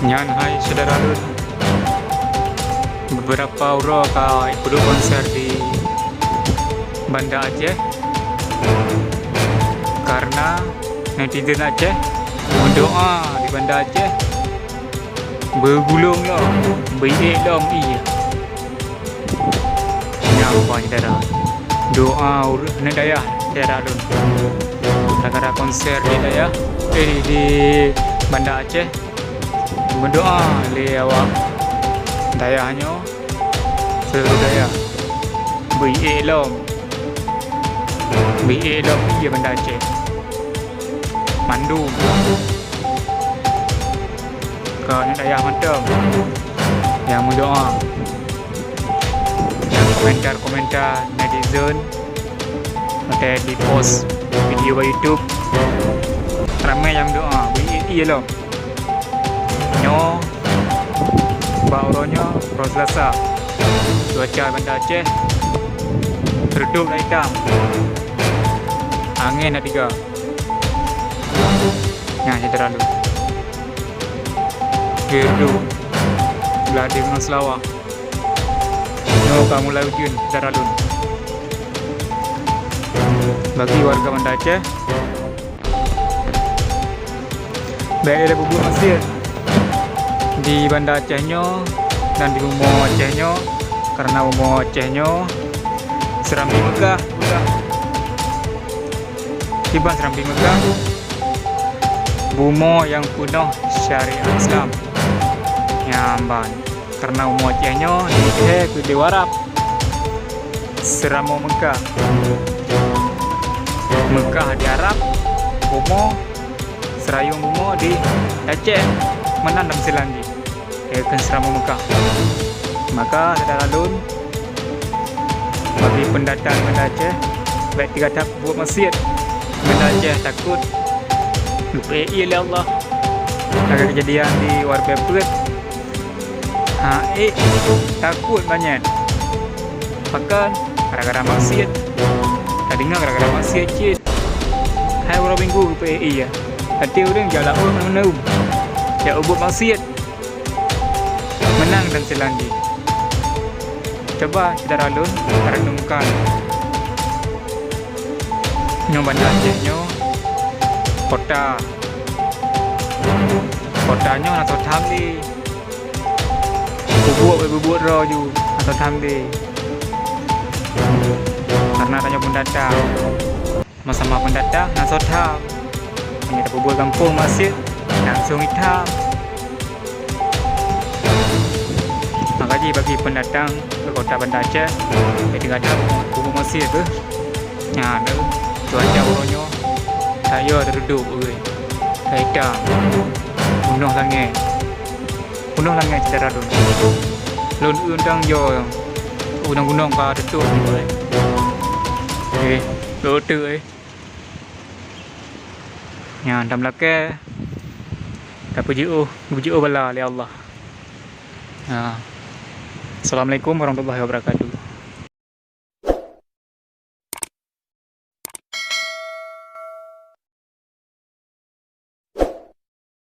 Nyan hai saudara lun, beberapa orang ikut konser di Banda Aceh karena netizen Aceh mendoa di Banda Aceh bergulung lah, berik lah iya. Nyapa saudara, doa nak dayah saudara lun. Negara konser di dayah di Banda Aceh berdoa le awak dayahnya seluruh dayah berik lah iya Banda Aceh mandu ke dayah mantem yang berdoa, yang komentar netizen ada di post video YouTube ramai yang doa berik iya lah nyo bauronya Selasa cuaca Banda Aceh redup dah hitam angin dah tiga saya terlalu redup belah di Gunung Selawah nyo kamu mulai hujan terlalu bagi warga Banda Aceh baik ada bubur masjid di Banda Acehnya dan di Bumo Acehnya, karena Bumo Acehnya Serambi Mekah udah tiba Serambi Mekah Bumo yang penuh syariat Islam nyamban, karena Bumo Acehnya di Warap Seramo Mekah di Arab, Bumo Serayung Bumo di Aceh menandam Selandi ke Seramo Mekah. Maka saudara lun, bagi pendatang Banda Aceh baik tiga tahap buat masjid Banda Aceh takut lupa oleh Allah ada kejadian di Warga Perut takut banyak bahkan gara-gara masjid tak dengar gara-gara masjid cik hai orang minggu lupa ya hati orang jalan orang menenum ya ubud masjid menang dan Selandi. Coba saudara lun renungkan nyo Banda Acehnya kotanya atau thamli bubuk roju atau thamli karena tanya pendatang sama pendatang atau tham hanya bubuk kampung masjid langsung hitam. Makanya bagi pendatang ke kota Banda Aceh tinggal ada bubuk masjid tu ada cuaca orangnya saya duduk hitam penuh langit saudara lun undang jo undang-undang ka detuk lotu yang dalam belakang tak puji bala oleh Allah. Assalamualaikum warahmatullahi wabarakatuh.